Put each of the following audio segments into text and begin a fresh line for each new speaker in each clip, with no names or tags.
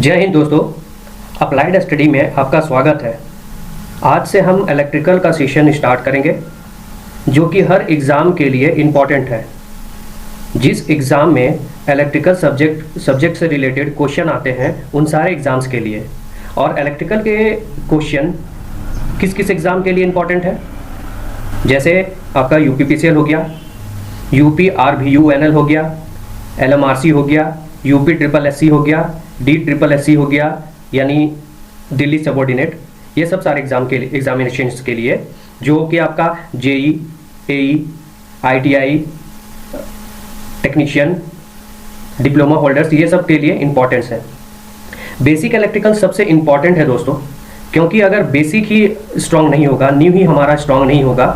जय हिंद दोस्तों, applied study में आपका स्वागत है। आज से हम इलेक्ट्रिकल का सेशन स्टार्ट करेंगे जो कि हर एग्ज़ाम के लिए इम्पॉर्टेंट है। जिस एग्ज़ाम में इलेक्ट्रिकल सब्जेक्ट से रिलेटेड क्वेश्चन आते हैं उन सारे एग्ज़ाम्स के लिए। और इलेक्ट्रिकल के क्वेश्चन किस किस एग्ज़ाम के लिए इम्पॉर्टेंट है, जैसे आपका UPPCL हो गया, UPRVUNL हो गया, LMRC हो गया, UPSSC हो गया, DSSC हो गया यानी दिल्ली सबऑर्डिनेट। ये सब सारे एग्जामिनेशंस के लिए जो कि आपका JEE, AE, ITI, technician, diploma holders, ये सब के लिए इम्पोर्टेंस है। बेसिक इलेक्ट्रिकल सबसे इम्पॉर्टेंट है दोस्तों, क्योंकि अगर बेसिक ही स्ट्रांग नहीं होगा, न्यू ही हमारा स्ट्रांग नहीं होगा,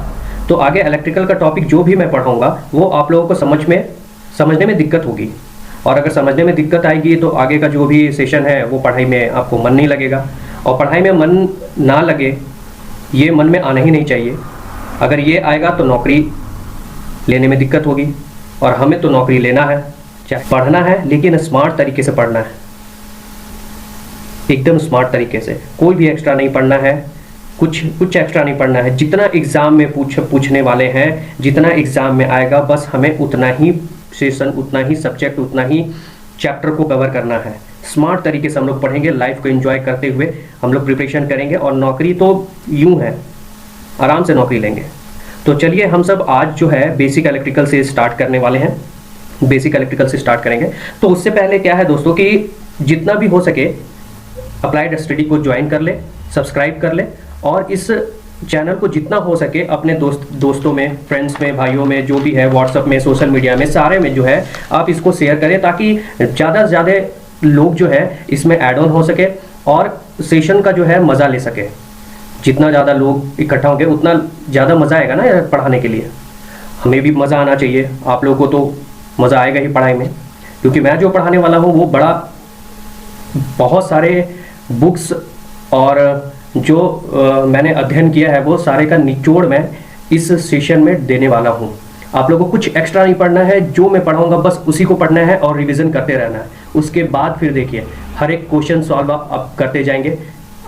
तो आगे इलेक्ट्रिकल का टॉपिक जो भी मैं पढ़ाऊँगा वो आप लोगों को समझने में दिक्कत होगी। और अगर समझने में दिक्कत आएगी तो आगे का जो भी सेशन है वो पढ़ाई में आपको मन नहीं लगेगा। और पढ़ाई में मन ना लगे, ये मन में आना ही नहीं चाहिए। अगर ये आएगा तो नौकरी लेने में दिक्कत होगी, और हमें तो नौकरी लेना है, चाहे पढ़ना है, लेकिन स्मार्ट तरीके से पढ़ना है, एकदम स्मार्ट तरीके से। कोई भी एक्स्ट्रा नहीं पढ़ना है, कुछ एक्स्ट्रा नहीं पढ़ना है। जितना एग्ज़ाम में पूछने वाले हैं, जितना एग्ज़ाम में आएगा, बस हमें उतना ही सेशन, उतना ही सब्जेक्ट, उतना ही चैप्टर को कवर करना है। स्मार्ट तरीके से हम लोग पढ़ेंगे, लाइफ को एंजॉय करते हुए हम लोग प्रिपरेशन करेंगे, और नौकरी तो यूं है, आराम से नौकरी लेंगे। तो चलिए हम सब आज जो है बेसिक इलेक्ट्रिकल से स्टार्ट करने वाले हैं। बेसिक इलेक्ट्रिकल से स्टार्ट करेंगे। तो उससे पहले क्या है दोस्तों कि जितना भी हो सके अप्लाइड स्टडी को ज्वाइन कर ले, सब्सक्राइब कर ले, और इस चैनल को जितना हो सके अपने दोस्तों में, फ्रेंड्स में, भाइयों में, जो भी है, व्हाट्सएप में, सोशल मीडिया में, सारे में जो है आप इसको शेयर करें, ताकि ज़्यादा से ज़्यादा लोग जो है इसमें ऐड ऑन हो सके और सेशन का जो है मज़ा ले सके। जितना ज़्यादा लोग इकट्ठा होंगे उतना ज़्यादा मज़ा आएगा ना पढ़ाने के लिए। हमें भी मज़ा आना चाहिए, आप लोगों को तो मज़ा आएगा ही पढ़ाई में, क्योंकि मैं जो पढ़ाने वाला हूँ वो बहुत सारे बुक्स और जो मैंने अध्ययन किया है वो सारे का निचोड़ मैं इस सेशन में देने वाला हूँ। आप लोगों को कुछ एक्स्ट्रा नहीं पढ़ना है, जो मैं पढ़ाऊँगा बस उसी को पढ़ना है और रिवीजन करते रहना है। उसके बाद फिर देखिए हर एक क्वेश्चन सॉल्व आप करते जाएंगे,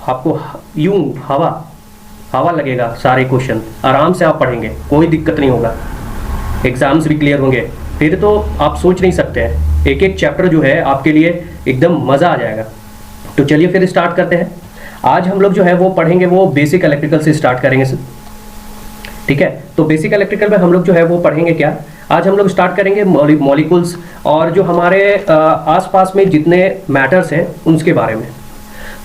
आपको यूं हवा लगेगा। सारे क्वेश्चन आराम से आप पढ़ेंगे, कोई दिक्कत नहीं होगा, एग्जाम्स भी क्लियर होंगे। फिर तो आप सोच नहीं सकते हैं, एक एक चैप्टर जो है आपके लिए एकदम मज़ा आ जाएगा। तो चलिए फिर स्टार्ट करते हैं। आज हम लोग जो है वो पढ़ेंगे, वो बेसिक इलेक्ट्रिकल से स्टार्ट करेंगे, ठीक है। तो बेसिक इलेक्ट्रिकल में हम लोग जो है वो पढ़ेंगे क्या, आज हम लोग स्टार्ट करेंगे मॉलिक्यूल्स और जो हमारे आसपास में जितने मैटर्स हैं उसके बारे में।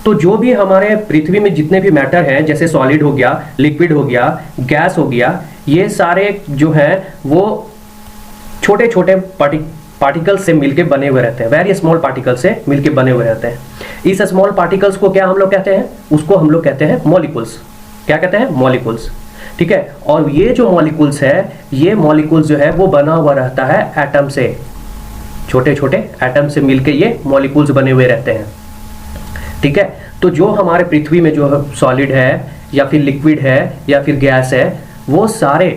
तो जो भी हमारे पृथ्वी में जितने भी मैटर हैं, जैसे सॉलिड हो गया, लिक्विड हो गया, गैस हो गया, ये सारे जो हैं वो छोटे छोटे पार्टिकल्स से मिलके बने हुए रहते हैं, वेरी स्मॉल पार्टिकल से मिलके बने हुए रहते हैं। इस स्मॉल पार्टिकल्स को क्या हम लोग कहते हैं, उसको हम लोग कहते हैं मॉलिक्यूल्स। क्या कहते हैं? मॉलिक्यूल्स, ठीक है। और ये जो मॉलिक्यूल्स है, ये मॉलिक्यूल्स जो है वो बना हुआ रहता है एटम से, छोटे छोटे एटम से मिलके ये मॉलिक्यूल्स बने हुए रहते हैं, ठीक है। तो जो हमारे पृथ्वी में जो सॉलिड है या फिर लिक्विड है या फिर गैस है, वो सारे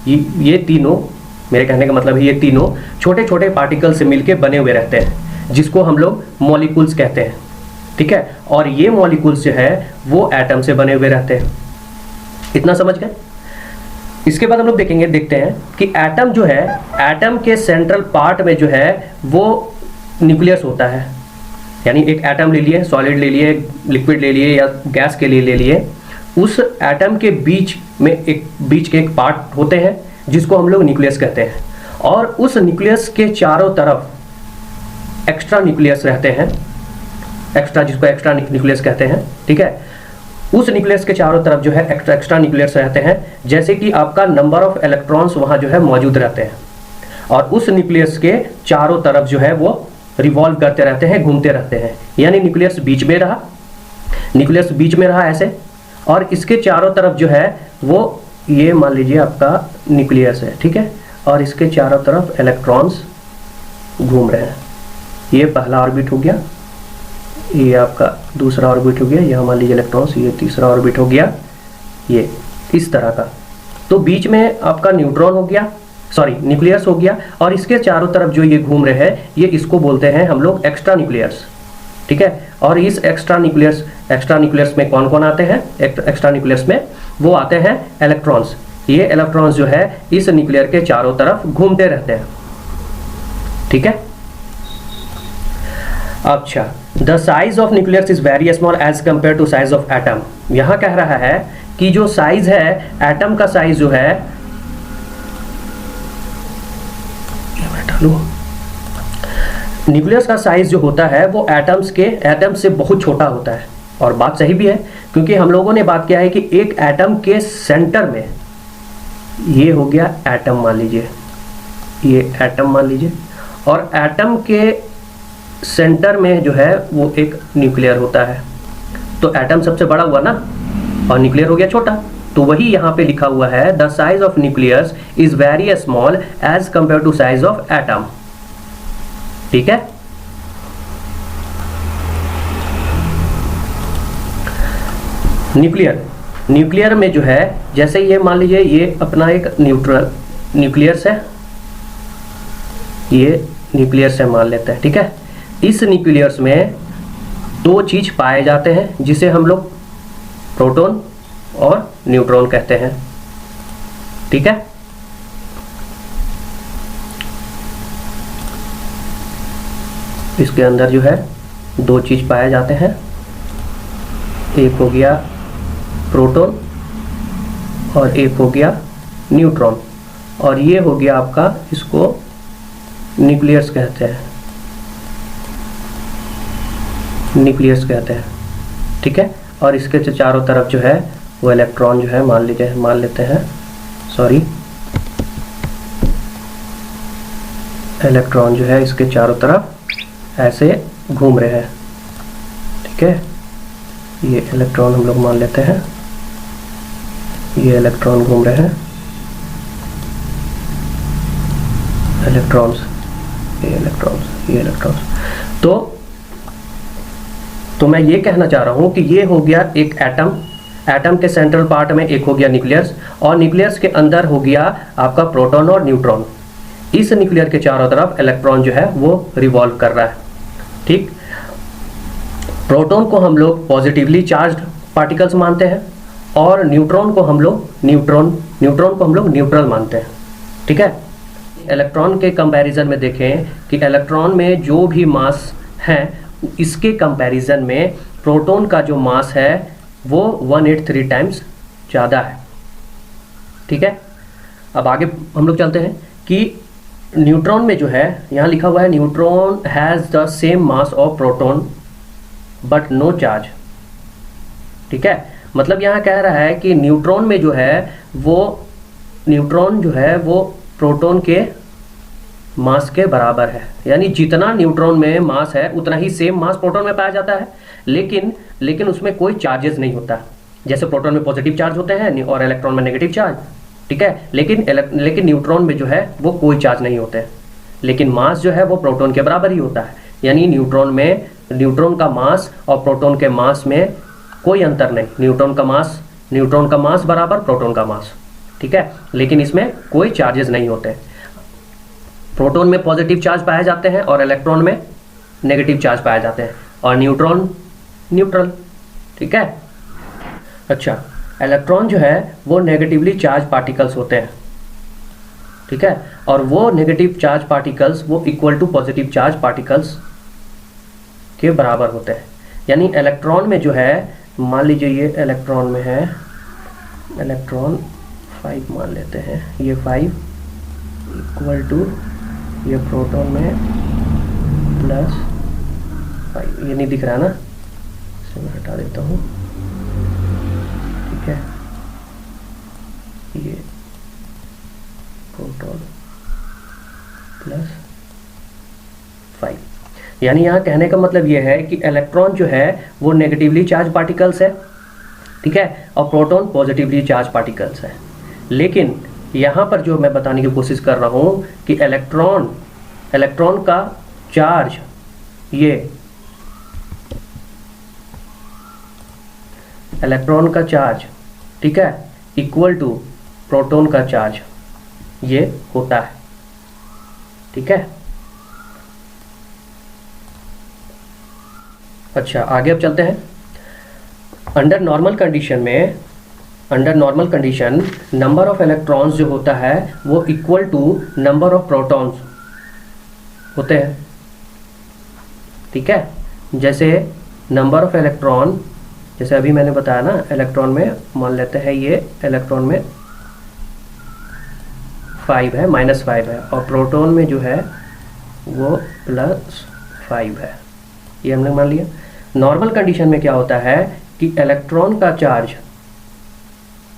ये तीनों, मेरे कहने का मतलब है ये तीनों छोटे छोटे पार्टिकल से मिलके बने हुए रहते हैं, जिसको हम लोग मॉलिक्यूल्स कहते हैं, ठीक है। और ये मॉलिक्यूल्स जो है वो एटम से बने हुए रहते हैं। इतना समझ गए? इसके बाद हम लोग देखते हैं कि एटम जो है, एटम के सेंट्रल पार्ट में जो है वो न्यूक्लियस होता है। यानी एक एटम ले लिए, सॉलिड ले लिए, लिक्विड ले लिए या गैस के लिए ले लिए, उस एटम के बीच के एक पार्ट होते हैं जिसको हम लोग न्यूक्लियस कहते हैं। और उस न्यूक्लियस के चारों तरफ एक्स्ट्रा न्यूक्लियस रहते हैं, जिसको एक्स्ट्रा न्यूक्लियस कहते हैं, ठीक है। उस न्यूक्लियस के चारों तरफ जो है एक्स्ट्रा न्यूक्लियस रहते हैं, जैसे कि आपका नंबर ऑफ इलेक्ट्रॉन्स वहाँ जो है मौजूद रहते हैं। और उस न्यूक्लियस के चारों तरफ जो है वो रिवॉल्व करते रहते हैं, घूमते रहते हैं। यानी न्यूक्लियस बीच में रहा ऐसे, और इसके चारों तरफ जो है वो, ये मान लीजिए आपका न्यूक्लियस है, ठीक है, और इसके चारों तरफ इलेक्ट्रॉन्स घूम रहे हैं। ये पहला ऑर्बिट हो गया, ये आपका दूसरा ऑर्बिट हो गया, यह मान लीजिए इलेक्ट्रॉन्स, ये तीसरा ऑर्बिट हो गया, ये इस तरह का। तो बीच में आपका न्यूट्रॉन हो गया, न्यूक्लियस हो गया, और इसके चारों तरफ जो ये घूम रहे हैं, ये इसको बोलते हैं हम लोग एक्स्ट्रा न्यूक्लियस, ठीक है। और इस एक्स्ट्रा न्यूक्लियस में कौन कौन आते हैं? एक्स्ट्रा न्यूक्लियस में वो आते हैं इलेक्ट्रॉन्स। ये इलेक्ट्रॉन्स जो है इस न्यूक्लियर के चारों तरफ घूमते रहते हैं, ठीक है। अच्छा, the size of nucleus is very small as compare to size of atom. यहां कह रहा है कि जो साइज है एटम का साइज जो है, न्यूक्लियस का साइज जो होता है वो एटम से बहुत छोटा होता है। और बात सही भी है, क्योंकि हम लोगों ने बात किया है कि एक एटम के सेंटर में, ये हो गया एटम मान लीजिए, ये एटम मान लीजिए, और एटम के सेंटर में जो है वो एक न्यूक्लियर होता है। तो एटम सबसे बड़ा हुआ ना, और न्यूक्लियर हो गया छोटा। तो वही यहाँ पे लिखा हुआ है, the size of nucleus is very small as compare to size of atom, ठीक है। न्यूक्लियर में जो है, जैसे ये मान लीजिए ये अपना एक न्यूक्लियस है, ये न्यूक्लियस है मान लेते हैं, ठीक है। इस न्यूक्लियस में दो चीज पाए जाते हैं जिसे हम लोग प्रोटॉन और न्यूट्रॉन कहते हैं, ठीक है। इसके अंदर जो है दो चीज पाए जाते हैं, एक हो गया प्रोटॉन और एक हो गया न्यूट्रॉन, और ये हो गया आपका, इसको न्यूक्लियस कहते हैं, न्यूक्लियस कहते हैं, ठीक है। और इसके चारों तरफ जो है वो इलेक्ट्रॉन जो है मान लेते हैं, सॉरी, इलेक्ट्रॉन जो है इसके चारों तरफ ऐसे घूम रहे हैं, ठीक है। ये इलेक्ट्रॉन हम लोग मान लेते हैं, ये इलेक्ट्रॉन घूम रहे हैं, इलेक्ट्रॉन्स, ये इलेक्ट्रॉन्स, ये इलेक्ट्रॉन्स। तो मैं ये कहना चाह रहा हूं कि ये हो गया एक एटम के सेंट्रल पार्ट में एक हो गया न्यूक्लियस, और न्यूक्लियस के अंदर हो गया आपका प्रोटॉन और न्यूट्रॉन। इस न्यूक्लियर के चारों तरफ इलेक्ट्रॉन जो है वो रिवॉल्व कर रहा है, ठीक। प्रोटॉन को हम लोग पॉजिटिवली चार्ज्ड पार्टिकल्स मानते हैं, और न्यूट्रॉन को हम लोग न्यूट्रल मानते हैं, ठीक है। इलेक्ट्रॉन के कंपैरिजन में देखें कि इलेक्ट्रॉन में जो भी मास है, इसके कंपैरिजन में प्रोटॉन का जो मास है वो 183 टाइम्स ज़्यादा है, ठीक है। अब आगे हम लोग चलते हैं कि न्यूट्रॉन में जो है, यहाँ लिखा हुआ है neutron has the same mass of proton but no charge, ठीक है। मतलब यहाँ कह रहा है कि न्यूट्रॉन में जो है वो न्यूट्रॉन जो है वो प्रोटॉन के मास के बराबर है, यानी जितना न्यूट्रॉन में मास है उतना ही सेम मास प्रोटॉन में पाया जाता है, लेकिन उसमें कोई चार्जेस नहीं होता। जैसे प्रोटॉन में पॉजिटिव चार्ज होते हैं और इलेक्ट्रॉन में नेगेटिव चार्ज, ठीक है। लेकिन न्यूट्रॉन में जो है वो कोई चार्ज नहीं होते, लेकिन मास जो है वो प्रोटॉन के बराबर ही होता है। यानी न्यूट्रॉन का मास और प्रोटॉन के मास में कोई अंतर नहीं, न्यूट्रॉन का मास बराबर प्रोटॉन का मास, ठीक है। लेकिन इसमें कोई चार्जेस नहीं होते। प्रोटॉन में पॉजिटिव चार्ज पाए जाते हैं और इलेक्ट्रॉन में नेगेटिव चार्ज पाए जाते हैं, और न्यूट्रॉन न्यूट्रल, ठीक है। अच्छा, इलेक्ट्रॉन जो है वो नेगेटिवली चार्ज पार्टिकल्स होते हैं, ठीक है। और वो नेगेटिव चार्ज पार्टिकल्स वो equal to positive charge particles के बराबर होते हैं। यानी इलेक्ट्रॉन में जो है, मान लीजिए ये इलेक्ट्रॉन में है, इलेक्ट्रॉन 5 मान लेते हैं, ये 5 इक्वल टू ये प्रोटॉन में +5, ये नहीं दिख रहा ना, इसे मैं हटा देता हूँ, ठीक है। ये प्रोटॉन +5, यानी यहाँ कहने का मतलब ये है कि इलेक्ट्रॉन जो है वो नेगेटिवली चार्ज पार्टिकल्स है, ठीक है, और प्रोटॉन पॉजिटिवली चार्ज पार्टिकल्स है। लेकिन यहाँ पर जो मैं बताने की कोशिश कर रहा हूँ कि इलेक्ट्रॉन का चार्ज, ये इलेक्ट्रॉन का चार्ज, ठीक है, इक्वल टू प्रोटॉन का चार्ज ये होता है, ठीक है। अच्छा, आगे अब चलते हैं। Under normal condition number of electrons जो होता है वो equal to number of protons होते हैं, ठीक है। जैसे नंबर ऑफ इलेक्ट्रॉन, जैसे अभी मैंने बताया ना, इलेक्ट्रॉन में मान लेते हैं ये इलेक्ट्रॉन में 5 है, -5 है, और प्रोटॉन में जो है वो +5 है, ये हमने मान लिया। नॉर्मल कंडीशन में क्या होता है कि इलेक्ट्रॉन का चार्ज,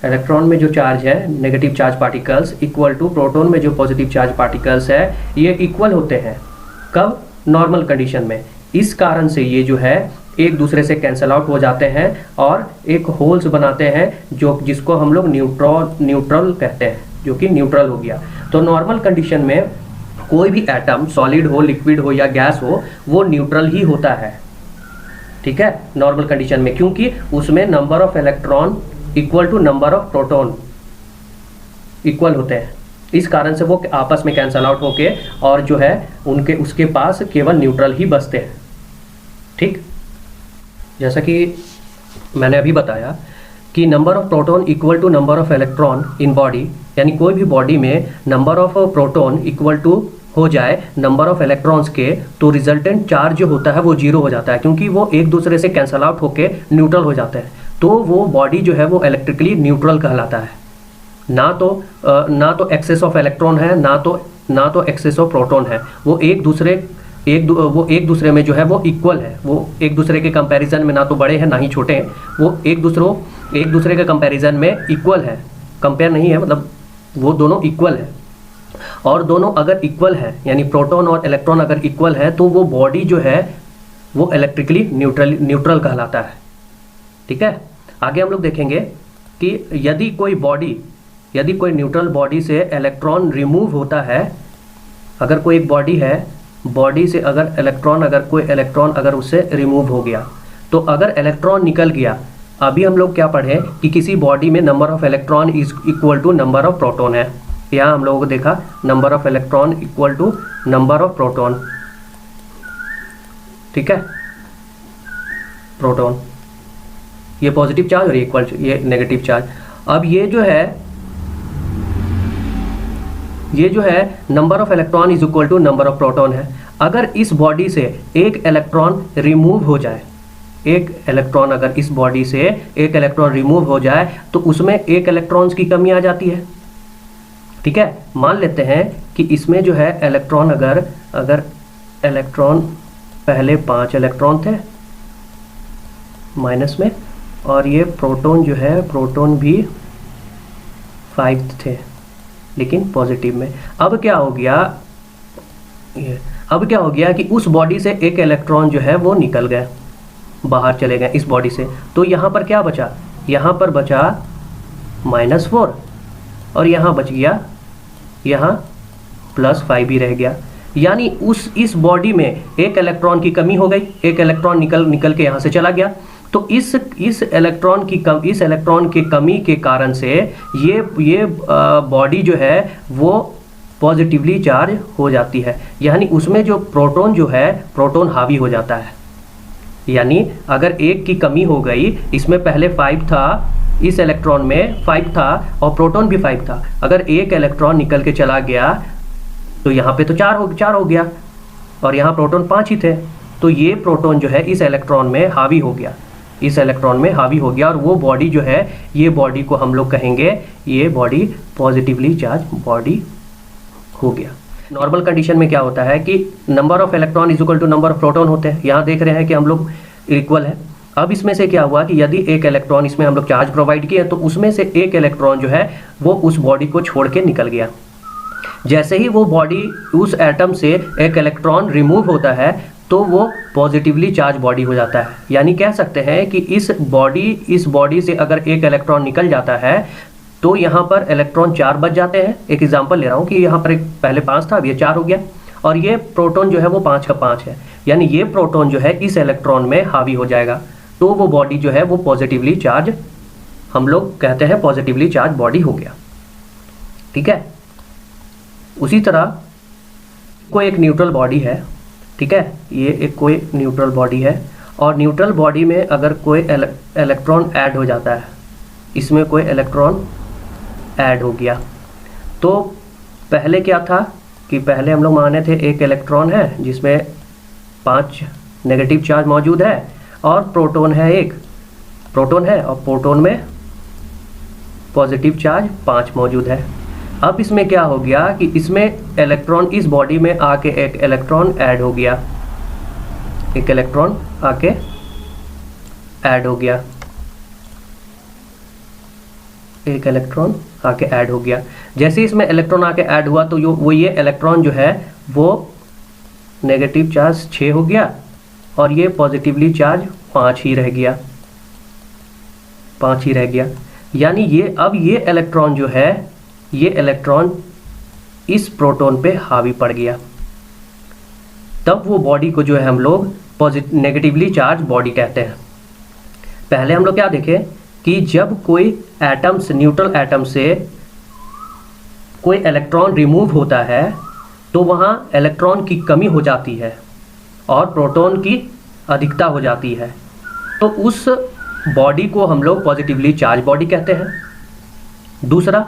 इलेक्ट्रॉन में जो चार्ज है negative charge particles equal to proton में जो पॉजिटिव चार्ज पार्टिकल्स है, ये इक्वल होते हैं। कब? नॉर्मल कंडीशन में। इस कारण से ये जो है एक दूसरे से कैंसल आउट हो जाते हैं और एक होल्स बनाते हैं, जिसको हम लोग न्यूट्रल कहते हैं, जो कि न्यूट्रल हो गया। तो नॉर्मल कंडीशन में कोई भी एटम, सॉलिड हो, लिक्विड हो या गैस हो, वो न्यूट्रल ही होता है, ठीक है, नॉर्मल कंडीशन में, क्योंकि उसमें number of electron equal to number of proton equal होते हैं। इस कारण से वो आपस में कैंसल आउट होके और जो है उसके पास केवल न्यूट्रल ही बचते हैं, ठीक। जैसा कि मैंने अभी बताया कि number of proton equal to number of electron in body, यानी कोई भी बॉडी में number of proton equal to हो जाए नंबर ऑफ इलेक्ट्रॉन्स के, तो रिजल्टेंट चार्ज जो होता है वो 0 हो जाता है, क्योंकि वो एक दूसरे से कैंसल आउट होके न्यूट्रल हो जाते हैं। तो वो बॉडी जो है वो इलेक्ट्रिकली न्यूट्रल कहलाता है। ना तो एक्सेस ऑफ इलेक्ट्रॉन है, ना तो एक्सेस ऑफ प्रोटॉन है। वो एक दूसरे में जो है वो इक्वल है। वो एक दूसरे के कंपैरिजन में ना तो बड़े हैं ना ही छोटे हैं, वो एक दूसरे के कंपैरिजन में इक्वल है, कंपेयर नहीं है, मतलब वो दोनों इक्वल है। और दोनों अगर इक्वल है, यानी प्रोटॉन और इलेक्ट्रॉन अगर इक्वल है, तो वो बॉडी जो है वो इलेक्ट्रिकली न्यूट्रल कहलाता है, ठीक है। आगे हम लोग देखेंगे कि यदि कोई न्यूट्रल बॉडी से इलेक्ट्रॉन रिमूव होता है, अगर कोई एक बॉडी है, बॉडी से अगर कोई इलेक्ट्रॉन अगर उससे रिमूव हो गया, तो अगर इलेक्ट्रॉन निकल गया, अभी हम लोग क्या पढ़े कि किसी बॉडी में number of electron is equal to number of proton है। यहाँ हम लोगों को देखा number of electron equal to number of proton, ठीक है, प्रोटॉन ये पॉजिटिव चार्ज और इक्वल ये नेगेटिव चार्ज। अब ये जो है number of electron is equal to number of proton है। अगर इस बॉडी से एक इलेक्ट्रॉन रिमूव हो जाए, अगर इस बॉडी से एक इलेक्ट्रॉन रिमूव हो जाए, तो उसमें एक इलेक्ट्रॉन्स की कमी आ जाती है, ठीक है। मान लेते हैं कि इसमें जो है इलेक्ट्रॉन अगर इलेक्ट्रॉन पहले 5 इलेक्ट्रॉन थे माइनस में, और ये प्रोटॉन जो है प्रोटॉन भी 5 थे लेकिन पॉजिटिव में। अब क्या हो गया कि उस बॉडी से एक इलेक्ट्रॉन जो है वो निकल गए, बाहर चले गए इस बॉडी से। तो यहाँ पर क्या बचा? यहाँ पर बचा -4 और यहाँ बच गया, यहाँ +5 ही रह गया। यानी इस बॉडी में एक इलेक्ट्रॉन की कमी हो गई, एक इलेक्ट्रॉन निकल के यहाँ से चला गया। तो इस इलेक्ट्रॉन की कमी के कारण से ये बॉडी जो है वो पॉजिटिवली चार्ज हो जाती है, यानी उसमें जो प्रोटॉन हावी हो जाता है। यानी अगर एक की कमी हो गई, इसमें पहले 5 था, इस इलेक्ट्रॉन में 5 था और प्रोटॉन भी 5 था, अगर एक इलेक्ट्रॉन निकल के चला गया तो यहाँ पे तो 4 हो गया और यहाँ प्रोटॉन 5 ही थे। तो ये प्रोटॉन जो है इस इलेक्ट्रॉन में हावी हो गया, और वो बॉडी जो है, ये बॉडी को हम लोग कहेंगे ये बॉडी पॉजिटिवली चार्ज बॉडी हो गया। नॉर्मल कंडीशन में क्या होता है कि number of electron is equal to number of proton होते हैं। यहाँ देख रहे हैं कि हम लोग इक्वल है। अब इसमें से क्या हुआ कि यदि एक इलेक्ट्रॉन, इसमें हम लोग चार्ज प्रोवाइड किए, तो उसमें से एक इलेक्ट्रॉन जो है वो उस बॉडी को छोड़ के निकल गया। जैसे ही वो बॉडी, उस एटम से एक इलेक्ट्रॉन रिमूव होता है, तो वो पॉजिटिवली चार्ज बॉडी हो जाता है। यानी कह सकते हैं कि इस बॉडी से अगर एक इलेक्ट्रॉन निकल जाता है तो यहाँ पर इलेक्ट्रॉन 4 बच जाते हैं। एक एग्जांपल ले रहा हूँ कि यहाँ पर पहले 5 था, अब ये 4 हो गया, और ये प्रोटॉन जो है वो 5 का 5 है, यानी ये प्रोटॉन जो है इस इलेक्ट्रॉन में हावी हो जाएगा। तो वो बॉडी जो है वो पॉजिटिवली चार्ज, हम लोग कहते हैं पॉजिटिवली चार्ज बॉडी हो गया, ठीक है। उसी तरह कोई एक न्यूट्रल बॉडी है, ठीक है, ये एक कोई न्यूट्रल बॉडी है और न्यूट्रल बॉडी में अगर कोई इलेक्ट्रॉन ऐड हो जाता है, इसमें कोई इलेक्ट्रॉन ऐड हो गया, तो पहले क्या था कि पहले हम लोग माने थे एक इलेक्ट्रॉन है जिसमें 5 नेगेटिव चार्ज मौजूद है और प्रोटॉन है, एक प्रोटॉन है और प्रोटॉन में पॉजिटिव चार्ज 5 मौजूद है। अब इसमें क्या हो गया कि इसमें इलेक्ट्रॉन, इस बॉडी में आके एक इलेक्ट्रॉन ऐड हो गया, एक इलेक्ट्रॉन आके ऐड हो गया, एक इलेक्ट्रॉन आके ऐड हो गया। जैसे इसमें इलेक्ट्रॉन आके ऐड हुआ तो ये इलेक्ट्रॉन जो है वो नेगेटिव चार्ज 6 हो गया और ये पॉजिटिवली चार्ज 5 ही रह गया, 5 ही रह गया। यानी ये अब ये इलेक्ट्रॉन जो है, ये इलेक्ट्रॉन इस प्रोटॉन पे हावी पड़ गया, तब वो बॉडी को जो है हम लोग नेगेटिवली चार्ज बॉडी कहते हैं। पहले हम लोग क्या देखे कि जब कोई एटम्स, न्यूट्रल एटम से कोई इलेक्ट्रॉन रिमूव होता है तो वहाँ इलेक्ट्रॉन की कमी हो जाती है और प्रोटॉन की अधिकता हो जाती है, तो उस बॉडी को हम लोग पॉजिटिवली चार्ज बॉडी कहते हैं। दूसरा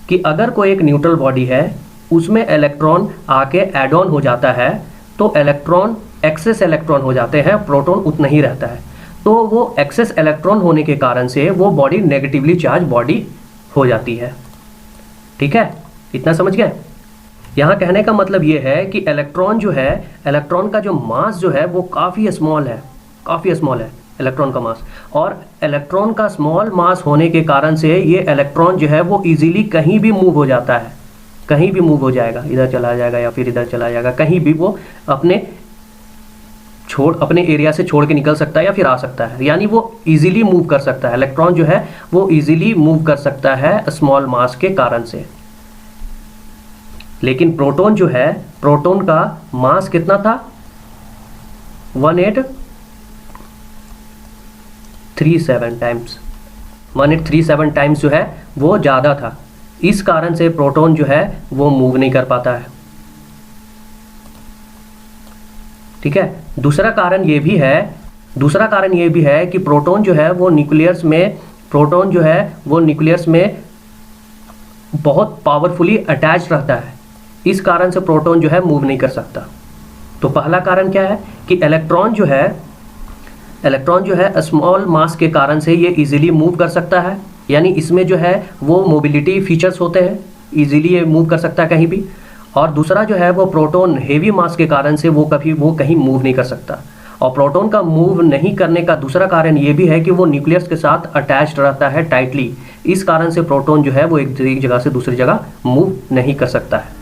कि अगर कोई एक न्यूट्रल बॉडी है, उसमें इलेक्ट्रॉन आके ऐड ऑन हो जाता है तो इलेक्ट्रॉन, एक्सेस इलेक्ट्रॉन हो जाते हैं, प्रोटॉन उतना ही रहता है, तो वो एक्सेस इलेक्ट्रॉन होने के कारण से वो बॉडी नेगेटिवली चार्ज बॉडी हो जाती है। ठीक है, इतना समझ गए? यहाँ कहने का मतलब ये है कि इलेक्ट्रॉन जो है, इलेक्ट्रॉन का जो मास जो है वो काफ़ी स्मॉल है, काफ़ी स्मॉल है इलेक्ट्रॉन का मास, और इलेक्ट्रॉन का स्मॉल मास होने के कारण से ये इलेक्ट्रॉन जो है वो इजीली कहीं भी मूव हो जाता है, कहीं भी मूव हो जाएगा, इधर चला जाएगा या फिर इधर चला जाएगा, कहीं भी वो अपने एरिया से छोड़ के निकल सकता है या फिर आ सकता है, यानी वो इजीली मूव कर सकता है। इलेक्ट्रॉन जो है वो इजीली मूव कर सकता है स्मॉल मास के कारण से। लेकिन प्रोटॉन जो है, प्रोटॉन का मास कितना था? 1837 टाइम्स, 1837 टाइम्स जो है वो ज़्यादा था, इस कारण से प्रोटॉन जो है वो मूव नहीं कर पाता है। ठीक है, दूसरा कारण ये भी है कि प्रोटॉन जो है वो न्यूक्लियस में, प्रोटॉन जो है वो न्यूक्लियस में बहुत पावरफुली अटैच रहता है, इस कारण से प्रोटॉन जो है मूव नहीं कर सकता। तो पहला कारण क्या है कि इलेक्ट्रॉन जो है स्मॉल मास के कारण से ये इजीली मूव कर सकता है, यानी इसमें जो है वो मोबिलिटी फीचर्स होते हैं, इजीली ये मूव कर सकता है कहीं भी। और दूसरा जो है वो प्रोटॉन हेवी मास के कारण से वो कहीं मूव नहीं कर सकता। और प्रोटॉन का मूव नहीं करने का दूसरा कारण ये भी है कि वो न्यूक्लियस के साथ अटैच्ड रहता है टाइटली, इस कारण से प्रोटॉन जो है वो एक जगह से दूसरी जगह मूव नहीं कर सकता है।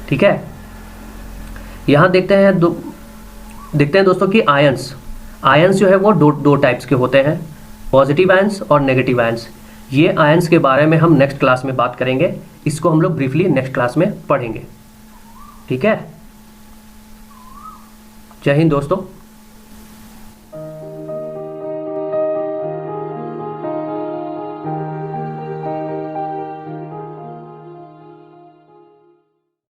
ठीक है, यहाँ देखते हैं दोस्तों कि आयंस जो है वो दो टाइप्स के होते हैं, पॉजिटिव आयंस और नेगेटिव आयंस। ये आयंस के बारे में हम नेक्स्ट क्लास में बात करेंगे, इसको हम लोग ब्रीफली नेक्स्ट क्लास में पढ़ेंगे। ठीक है, जय हिंद दोस्तों।